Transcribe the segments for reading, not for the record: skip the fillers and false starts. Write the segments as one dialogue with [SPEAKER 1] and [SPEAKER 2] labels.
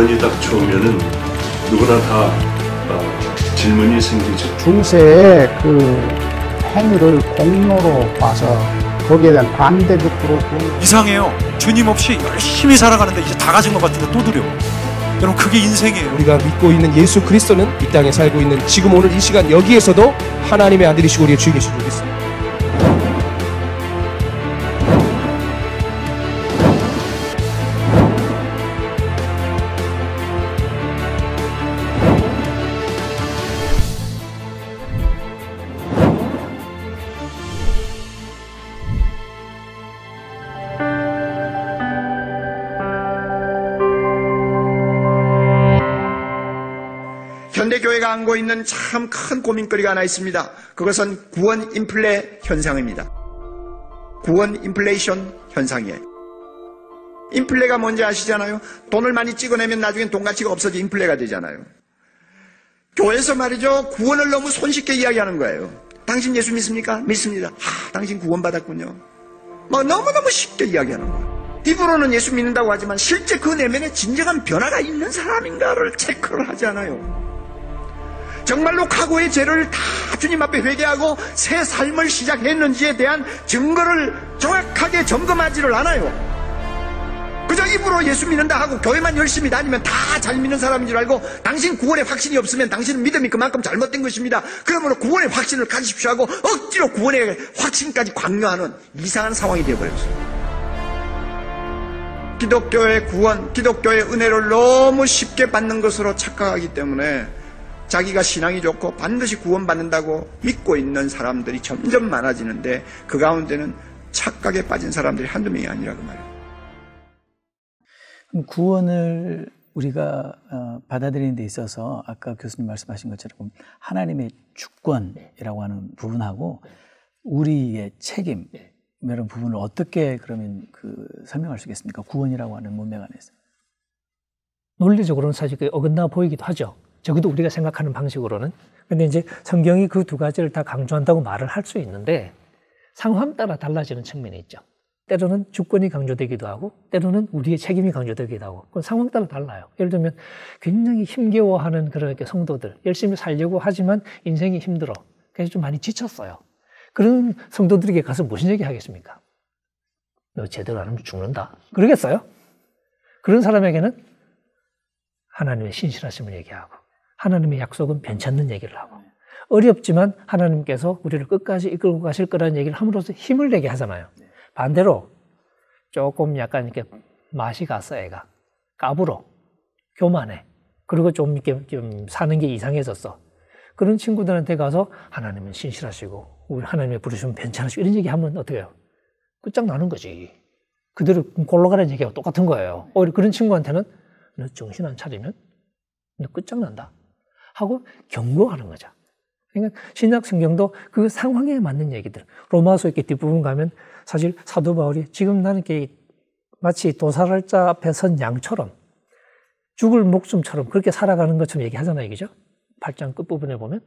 [SPEAKER 1] 구원이 닥쳐오면은 누구나 다 질문이 생기죠.
[SPEAKER 2] 중세의 그 행위를 공로로 봐서 거기에 대한 반대급부로
[SPEAKER 3] 이상해요. 주님 없이 열심히 살아가는데 이제 다 가진 것 같은데 또 두려워. 여러분 그게 인생이에요.
[SPEAKER 4] 우리가 믿고 있는 예수 그리스도는 이 땅에 살고 있는 지금 오늘 이 시간 여기에서도 하나님의 아들이시고 우리의 주인 되시는 줄 믿습니다.
[SPEAKER 5] 현대교회가 안고 있는 참 큰 고민거리가 하나 있습니다. 그것은 구원 인플레 현상입니다. 구원 인플레이션 현상이에요. 인플레가 뭔지 아시잖아요? 돈을 많이 찍어내면 나중엔 돈 가치가 없어져 인플레가 되잖아요. 교회에서 말이죠, 구원을 너무 손쉽게 이야기하는 거예요. 당신 예수 믿습니까? 믿습니다. 당신 구원받았군요. 너무너무 쉽게 이야기하는 거예요. 입으로는 예수 믿는다고 하지만 실제 그 내면에 진정한 변화가 있는 사람인가를 체크를 하지 않아요. 정말로 과거의 죄를 다 주님 앞에 회개하고 새 삶을 시작했는지에 대한 증거를 정확하게 점검하지를 않아요. 그저 입으로 예수 믿는다 하고 교회만 열심히 다니면 다 잘 믿는 사람인 줄 알고, 당신 구원에 확신이 없으면 당신은 믿음이 그만큼 잘못된 것입니다. 그러므로 구원의 확신을 가지십시오 하고 억지로 구원의 확신까지 강요하는 이상한 상황이 되어버렸어요. 기독교의 구원, 기독교의 은혜를 너무 쉽게 받는 것으로 착각하기 때문에 자기가 신앙이 좋고 반드시 구원받는다고 믿고 있는 사람들이 점점 많아지는데, 그 가운데는 착각에 빠진 사람들이 한두 명이 아니라 그 말이에요.
[SPEAKER 6] 구원을 우리가 받아들이는 데 있어서 아까 교수님 말씀하신 것처럼 하나님의 주권이라고 하는 부분하고 우리의 책임 이런 부분을 어떻게 그러면 설명할 수 있겠습니까? 구원이라고 하는 문맥 안에서.
[SPEAKER 7] 논리적으로는 사실 어긋나 보이기도 하죠. 적어도 우리가 생각하는 방식으로는. 근데 이제 성경이 그 두 가지를 다 강조한다고 말을 할 수 있는데 상황 따라 달라지는 측면이 있죠. 때로는 주권이 강조되기도 하고 때로는 우리의 책임이 강조되기도 하고, 그건 상황 따라 달라요. 예를 들면 굉장히 힘겨워하는 그런 성도들, 열심히 살려고 하지만 인생이 힘들어, 그래서 좀 많이 지쳤어요. 그런 성도들에게 가서 무슨 얘기 하겠습니까? 너 제대로 안 하면 죽는다, 그러겠어요? 그런 사람에게는 하나님의 신실하심을 얘기하고 하나님의 약속은 변치 않는 얘기를 하고, 어렵지만 하나님께서 우리를 끝까지 이끌고 가실 거라는 얘기를 함으로써 힘을 내게 하잖아요. 반대로 조금 약간 이렇게 맛이 갔어, 애가 까불어, 교만해, 그리고 좀 이렇게 좀 사는 게 이상해졌어. 그런 친구들한테 가서 하나님은 신실하시고 우리 하나님의 부르시면 괜찮으시고 이런 얘기하면 어떻게 해요? 끝장나는 거지. 그대로 골로가라는 얘기하고 똑같은 거예요. 오히려 그런 친구한테는 너 정신 안 차리면 너 끝장난다 하고 경고하는 거죠. 그러니까 신약 성경도 그 상황에 맞는 얘기들, 로마서 이렇게 뒷부분 가면 사실 사도 바울이 지금 나는 이렇게 마치 도살자 앞에 선 양처럼 죽을 목숨처럼 그렇게 살아가는 것처럼 얘기하잖아요, 그죠? 8장 끝부분에 보면.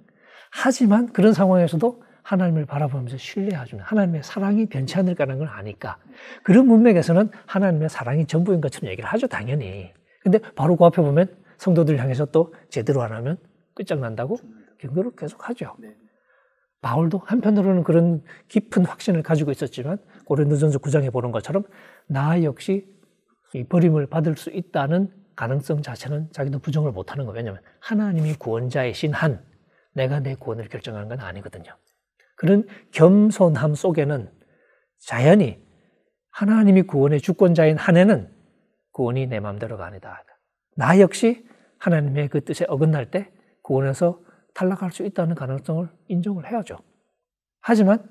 [SPEAKER 7] 하지만 그런 상황에서도 하나님을 바라보면서 신뢰해주는 하나님의 사랑이 변치 않을 거라는 걸 아니까 그런 문맥에서는 하나님의 사랑이 전부인 것처럼 얘기를 하죠, 당연히. 근데 바로 그 앞에 보면 성도들 향해서 또 제대로 안 하면 끝장난다고 경고를 계속 하죠. 바울도 한편으로는 그런 깊은 확신을 가지고 있었지만 고린도전서 9장에 보는 것처럼 나 역시 이 버림을 받을 수 있다는 가능성 자체는 자기도 부정을 못하는 거예요. 왜냐하면 하나님이 구원자이신 한 내가 내 구원을 결정하는 건 아니거든요. 그런 겸손함 속에는 자연히 하나님이 구원의 주권자인 한에는 구원이 내 마음대로가 아니다. 나 역시 하나님의 그 뜻에 어긋날 때 구원에서 탈락할 수 있다는 가능성을 인정을 해야죠. 하지만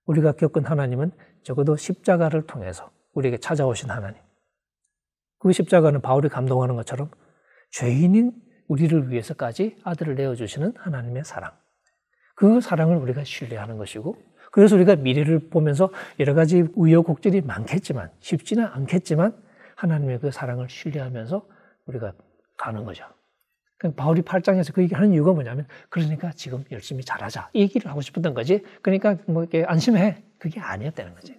[SPEAKER 7] 우리가 겪은 하나님은 적어도 십자가를 통해서 우리에게 찾아오신 하나님. 그 십자가는 바울이 감동하는 것처럼 죄인인 우리를 위해서까지 아들을 내어주시는 하나님의 사랑. 그 사랑을 우리가 신뢰하는 것이고, 그래서 우리가 미래를 보면서 여러 가지 우여곡절이 많겠지만, 쉽지는 않겠지만 하나님의 그 사랑을 신뢰하면서 우리가 가는 거죠. 그러니까 바울이 8장에서 그 얘기하는 이유가 뭐냐면, 그러니까 지금 열심히 잘하자, 이 얘기를 하고 싶었던 거지. 그러니까 뭐 이렇게 안심해, 그게 아니었다는 거죠.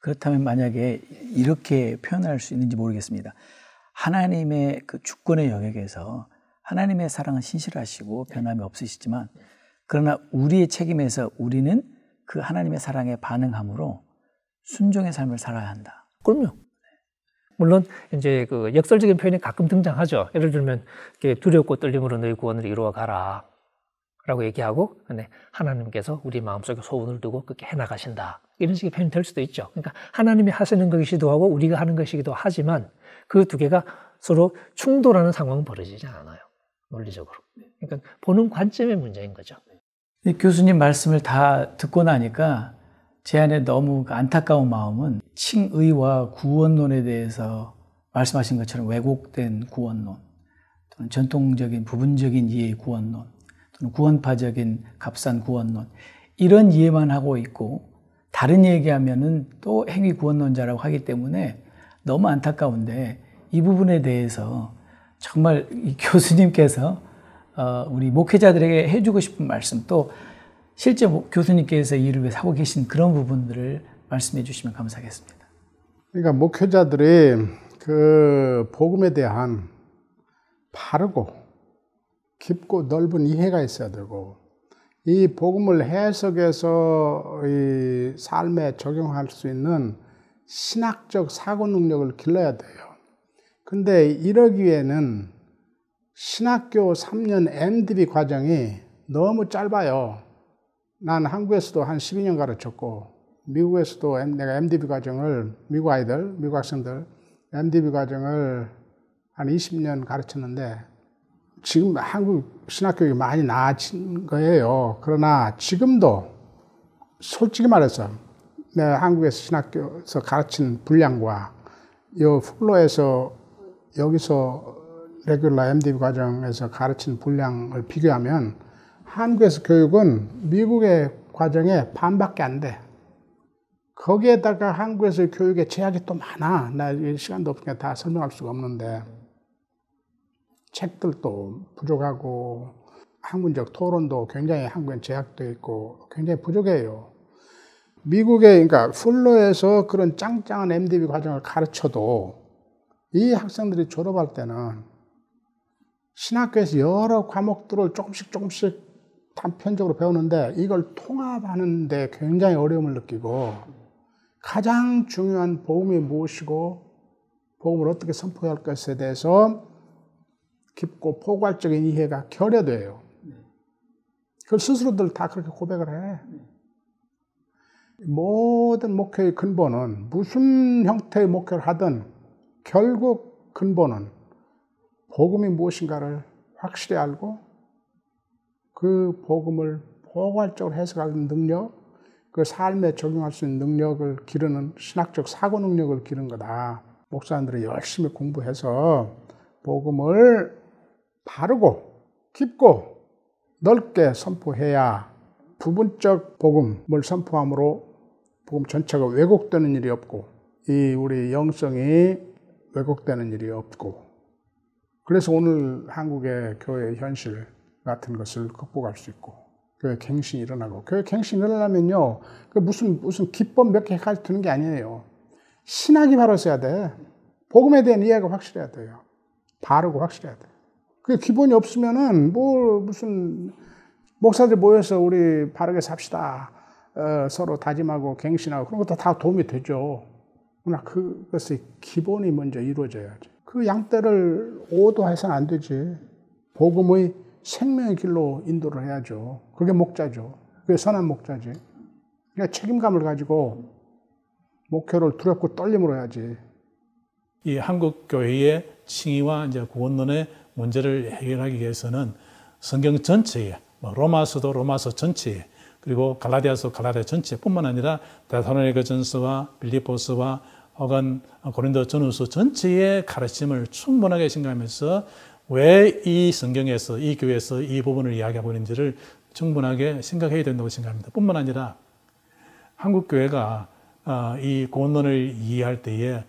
[SPEAKER 6] 그렇다면 만약에 이렇게 표현할 수 있는지 모르겠습니다. 하나님의 그 주권의 영역에서 하나님의 사랑은 신실하시고 변함이 없으시지만 그러나 우리의 책임에서 우리는 그 하나님의 사랑에 반응함으로 순종의 삶을 살아야 한다.
[SPEAKER 7] 그럼요. 물론 이제 그 역설적인 표현이 가끔 등장하죠. 예를 들면 두렵고 떨림으로 너희 구원을 이루어 가라라고 얘기하고, 근데 하나님께서 우리 마음속에 소원을 두고 그렇게 해나가신다. 이런 식의 표현이 될 수도 있죠. 그러니까 하나님이 하시는 것이기도 하고 우리가 하는 것이기도 하지만 그 두 개가 서로 충돌하는 상황은 벌어지지 않아요. 논리적으로. 그러니까 보는 관점의 문제인 거죠.
[SPEAKER 6] 교수님 말씀을 다 듣고 나니까 제 안에 너무 안타까운 마음은 칭의와 구원론에 대해서 말씀하신 것처럼 왜곡된 구원론, 또는 전통적인 부분적인 이해의 구원론, 또는 구원파적인 값싼 구원론, 이런 이해만 하고 있고 다른 얘기하면은 또 행위 구원론자라고 하기 때문에 너무 안타까운데, 이 부분에 대해서 정말 이 교수님께서 우리 목회자들에게 해주고 싶은 말씀, 또 실제 교수님께서 이 일을 위해서 하고 계신 그런 부분들을 말씀해 주시면 감사하겠습니다.
[SPEAKER 2] 그러니까 목회자들이 그 복음에 대한 바르고 깊고 넓은 이해가 있어야 되고, 이 복음을 해석해서 이 삶에 적용할 수 있는 신학적 사고 능력을 길러야 돼요. 근데 이러기 위해는 신학교 3년 MDB 과정이 너무 짧아요. 난 한국에서도 한 12년 가르쳤고, 미국에서도 내가 MDB 과정을, 미국 아이들, 미국 학생들 MDB 과정을 한 20년 가르쳤는데, 지금 한국 신학교육이 많이 나아진 거예요. 그러나 지금도 솔직히 말해서 내가 한국에서 신학교에서 가르친 분량과 이 플로에서 여기서 레귤러 MDB 과정에서 가르친 분량을 비교하면 한국에서 교육은 미국의 과정의 반밖에 안 돼. 거기에다가 한국에서 교육의 제약이 또 많아. 나 시간도 없으니까 다 설명할 수가 없는데, 책들도 부족하고 학문적 토론도 굉장히 한국엔 제약되어 있고 굉장히 부족해요. 미국의, 그러니까 플로에서 그런 짱짱한 MDB 과정을 가르쳐도 이 학생들이 졸업할 때는 신학교에서 여러 과목들을 조금씩 단편적으로 배우는데 이걸 통합하는 데 굉장히 어려움을 느끼고, 가장 중요한 복음이 무엇이고 복음을 어떻게 선포해야 할 것에 대해서 깊고 포괄적인 이해가 결여돼요. 그 스스로들 다 그렇게 고백을 해. 모든 목회의 근본은, 무슨 형태의 목회를 하든 결국 근본은 복음이 무엇인가를 확실히 알고 그 복음을 포괄적으로 해석하는 능력, 그 삶에 적용할 수 있는 능력을 기르는 신학적 사고 능력을 기르는 거다. 목사님들이 열심히 공부해서 복음을 바르고 깊고 넓게 선포해야 부분적 복음을 선포함으로 복음 전체가 왜곡되는 일이 없고, 이 우리 영성이 왜곡되는 일이 없고, 그래서 오늘 한국의 교회의 현실 같은 것을 극복할 수 있고, 교회 갱신이 일어나고, 교회 갱신이 일어나면요, 그 무슨 기법 몇 개 가르치는 게 아니에요. 신학이 바로 써야 돼. 복음에 대한 이해가 확실해야 돼요. 바르고 확실해야 돼요. 그 기본이 없으면은 무슨 목사들 모여서 우리 바르게 삽시다, 서로 다짐하고 갱신하고 그런 것도 다 도움이 되죠. 그러나 그것의 기본이 먼저 이루어져야지. 그 양떼를 오도해서는 안 되지. 복음의 생명의 길로 인도를 해야죠. 그게 목자죠. 그게 선한 목자지. 그러니까 책임감을 가지고 목회를 두렵고 떨림으로 해야지.
[SPEAKER 8] 이 한국 교회의 칭의와 이제 구원론의 문제를 해결하기 위해서는 성경 전체에, 로마서도 로마서 전체에, 그리고 갈라디아서 갈라디아 전체뿐만 아니라 데살로니가 전서와 빌립보서와 혹은 고린도 전후서 전체의 가르침을 충분하게 생각하면서 왜 이 성경에서, 이 교회에서 이 부분을 이야기하고 있는지를 충분하게 생각해야 된다고 생각합니다. 뿐만 아니라 한국 교회가 이 구원론을 이해할 때에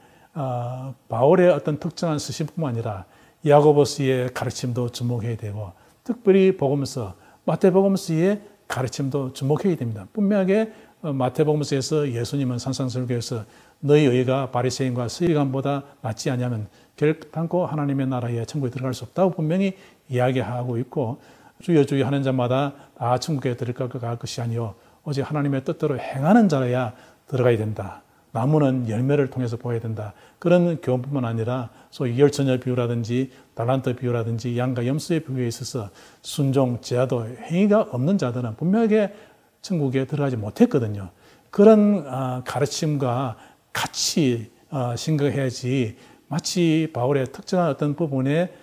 [SPEAKER 8] 바울의 어떤 특정한 서신뿐만 아니라 야고보서의 가르침도 주목해야 되고, 특별히 복음서, 마태복음서의 가르침도 주목해야 됩니다. 분명하게 마태복음서에서 예수님은 산상설교에서 너희 의가 바리새인과 서기관보다 낫지 않냐면 결단코 하나님의 나라에 천국에 들어갈 수 없다고 분명히 이야기하고 있고, 주여 주여 하는 자마다 다 천국에 들어갈 것이 아니요 오직 하나님의 뜻대로 행하는 자라야 들어가야 된다. 나무는 열매를 통해서 보아야 된다. 그런 교훈뿐만 아니라 소위 열처녀 비유라든지 달란트 비유라든지 양과 염소의 비유에 있어서 순종, 제하도, 행위가 없는 자들은 분명하게 천국에 들어가지 못했거든요. 그런 가르침과 같이 생각해야지 마치 바울의 특정한 어떤 부분에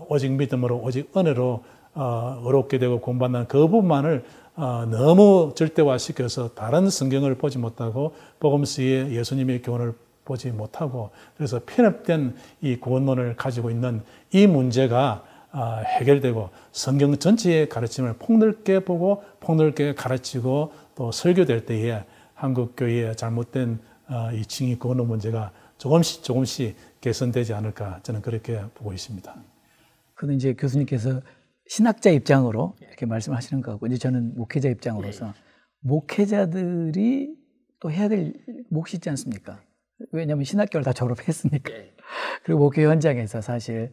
[SPEAKER 8] 오직 믿음으로 오직 은혜로 어렵게 되고 구원받는 그 부분만을 너무 절대화시켜서 다른 성경을 보지 못하고 복음서의 예수님의 교훈을 보지 못하고, 그래서 편협된 이 구원론을 가지고 있는 이 문제가 해결되고 성경 전체의 가르침을 폭넓게 보고 폭넓게 가르치고 또 설교될 때에 한국 교회의 잘못된 이 칭의 구원론 문제가 조금씩 개선되지 않을까, 저는 그렇게 보고 있습니다.
[SPEAKER 6] 그는 이제 교수님께서 신학자 입장으로 이렇게 말씀하시는 거고, 이제 저는 목회자 입장으로서 목회자들이 또 해야 될 몫이 있지 않습니까? 왜냐하면 신학교를 다 졸업했으니까. 그리고 목회 현장에서 사실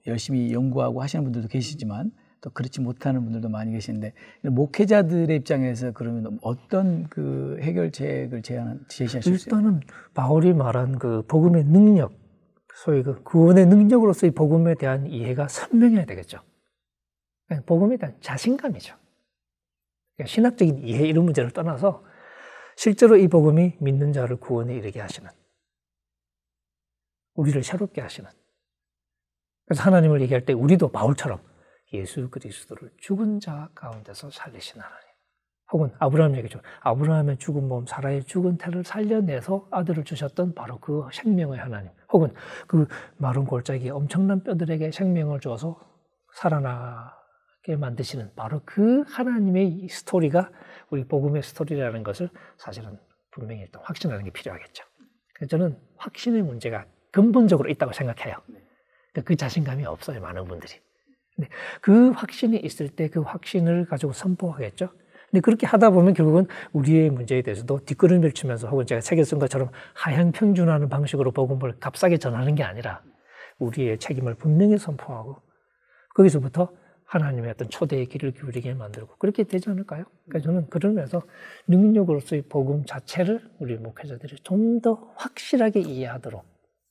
[SPEAKER 6] 열심히 연구하고 하시는 분들도 계시지만 또 그렇지 못하는 분들도 많이 계시는데, 목회자들의 입장에서 그러면 어떤 그 해결책을 제시하실 수 있어요?
[SPEAKER 7] 일단은 바울이 말한 그 복음의 능력, 소위 그 구원의 능력으로서의 복음에 대한 이해가 선명해야 되겠죠. 복음에 대한 자신감이죠. 그러니까 신학적인 이해 이런 문제를 떠나서 실제로 이 복음이 믿는 자를 구원에 이르게 하시는, 우리를 새롭게 하시는. 그래서 하나님을 얘기할 때 우리도 바울처럼 예수 그리스도를 죽은 자 가운데서 살리신 하나님, 혹은 아브라함 얘기죠. 아브라함의 죽은 몸 사라의 죽은 태를 살려내서 아들을 주셨던 바로 그 생명의 하나님, 혹은 그 마른 골짜기에 엄청난 뼈들에게 생명을 주어서 살아나게 만드시는 바로 그 하나님의 스토리가 우리 복음의 스토리라는 것을 사실은 분명히 일단 확신하는 게 필요하겠죠. 그래서 저는 확신의 문제가 근본적으로 있다고 생각해요. 그 자신감이 없어요, 많은 분들이. 근데 그 확신이 있을 때 그 확신을 가지고 선포하겠죠. 근데 그렇게 하다 보면 결국은 우리의 문제에 대해서도 뒷걸음질 치면서, 혹은 제가 책에 쓴 것처럼 하향 평준화하는 방식으로 복음을 값싸게 전하는 게 아니라 우리의 책임을 분명히 선포하고 거기서부터 하나님의 어떤 초대의 길을 기울이게 만들고 그렇게 되지 않을까요? 그러니까 저는 그러면서 능력으로서의 복음 자체를 우리 목회자들이 좀 더 확실하게 이해하도록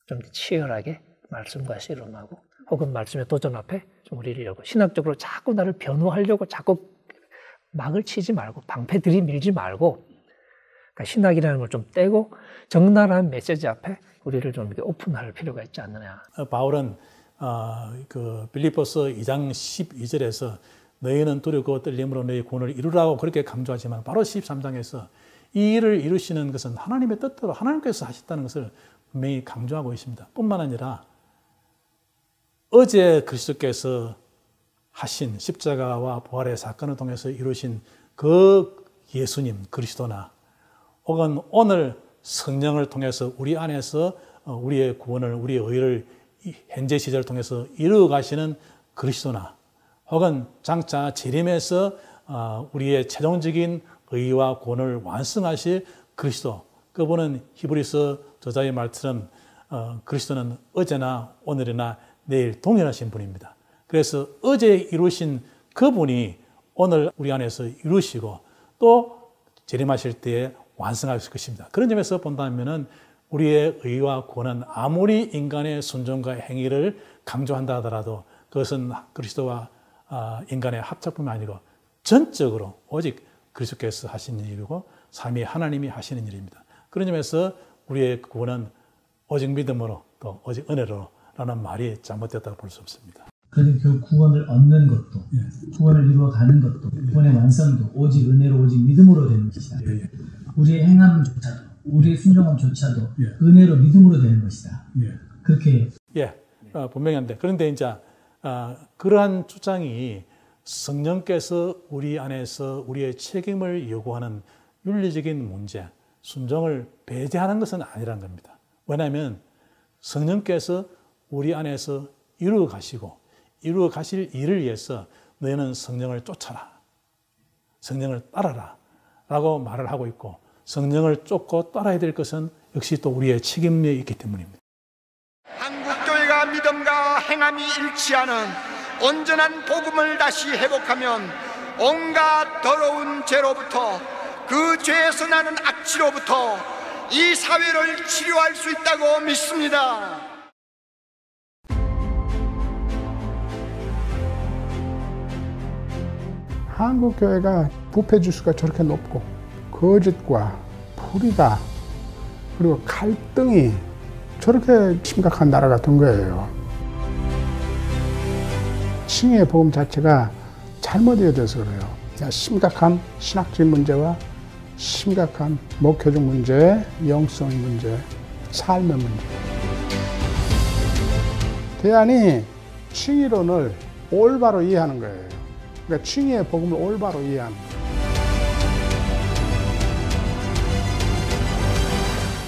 [SPEAKER 7] 좀 더 치열하게 말씀과 씨름하고, 혹은 말씀의 도전 앞에 좀 우리를 열고, 신학적으로 자꾸 나를 변호하려고 자꾸 막을 치지 말고 방패 들이밀지 말고, 그러니까 신학이라는 걸 좀 떼고 적나라한 메시지 앞에 우리를 좀 이렇게 오픈할 필요가 있지 않느냐.
[SPEAKER 8] 바울은 그 빌립보서 2장 12절에서 너희는 두렵고 떨림으로 너희 구원을 이루라고 그렇게 강조하지만, 바로 13장에서 이 일을 이루시는 것은 하나님의 뜻대로 하나님께서 하셨다는 것을 분명히 강조하고 있습니다. 뿐만 아니라 어제 그리스도께서 하신 십자가와 부활의 사건을 통해서 이루신 그 예수님 그리스도나, 혹은 오늘 성령을 통해서 우리 안에서 우리의 구원을, 우리의 의를 현재 시절을 통해서 이루어 가시는 그리스도나, 혹은 장차 재림에서 우리의 최종적인 의와 구원을 완성하실 그리스도, 그분은 히브리서 저자의 말처럼 그리스도는 어제나 오늘이나 내일 동일하신 분입니다. 그래서 어제 이루신 그분이 오늘 우리 안에서 이루시고 또 재림하실 때에 완성하실 것입니다. 그런 점에서 본다면 우리의 의와 구원은 아무리 인간의 순종과 행위를 강조한다 하더라도 그것은 그리스도와 인간의 합작품이 아니고 전적으로 오직 그리스도께서 하시는 일이고 삼위 하나님이 하시는 일입니다. 그런 점에서 우리의 구원은 오직 믿음으로 또 오직 은혜로라는 말이 잘못됐다고 볼 수 없습니다.
[SPEAKER 9] 그런데 그 구원을 얻는 것도, 구원을 이루어가는 것도, 구원의 완성도 오직 은혜로 오직 믿음으로 되는 것이다. 우리의 행함조차도, 우리의 순종함조차도 은혜로 믿음으로 되는 것이다. 그렇게
[SPEAKER 8] 분명히 한데, 그런데 이제 그러한 주장이 성령께서 우리 안에서 우리의 책임을 요구하는 윤리적인 문제, 순종을 배제하는 것은 아니라는 겁니다. 왜냐하면 성령께서 우리 안에서 이루어 가시고 이루어 가실 일을 위해서 너희는 성령을 쫓아라. 성령을 따라라 라고 말을 하고 있고, 성령을 쫓고 따라야 될 것은 역시 또 우리의 책임에 있기 때문입니다.
[SPEAKER 5] 한국교회가 믿음과 행함이 일치하는 온전한 복음을 다시 회복하면 온갖 더러운 죄로부터, 그 죄에서 나는 악취로부터 이 사회를 치료할 수 있다고 믿습니다.
[SPEAKER 2] 한국교회가 부패지수가 저렇게 높고 거짓과 불의가 그리고 갈등이 저렇게 심각한 나라가 된 거예요. 칭의의 복음 자체가 잘못 이어져서 그래요. 심각한 신학적인 문제와 심각한 목회적 문제, 영성의 문제, 삶의 문제. 대안이 칭의론을 올바로 이해하는 거예요. 그러니까 칭의의 복음을 올바로 이해하는 거예요.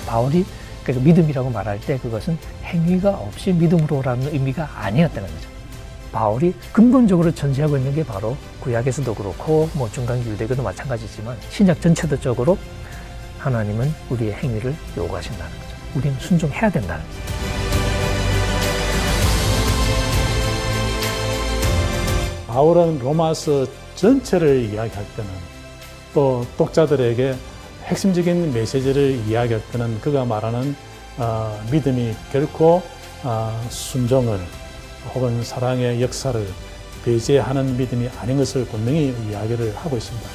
[SPEAKER 7] 바울이 그러니까 믿음이라고 말할 때 그것은 행위가 없이 믿음으로라는 의미가 아니었다는 거죠. 바울이 근본적으로 전제하고 있는 게 바로 구약에서도 그렇고 뭐 중간기 유대교도 마찬가지지만 신약 전체적으로 하나님은 우리의 행위를 요구하신다는 거죠. 우리는 순종해야 된다는 거죠.
[SPEAKER 8] 바울은 로마서 전체를 이야기할 때는, 또 독자들에게 핵심적인 메시지를 이야기할 때는 그가 말하는 믿음이 결코 순종을 혹은 사랑의 역사를 배제하는 믿음이 아닌 것을 분명히 이야기를 하고 있습니다.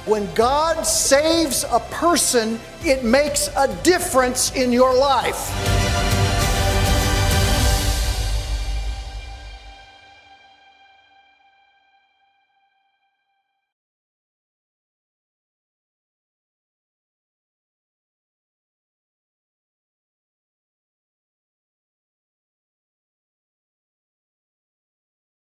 [SPEAKER 10] When God saves a person, it makes a difference in your life.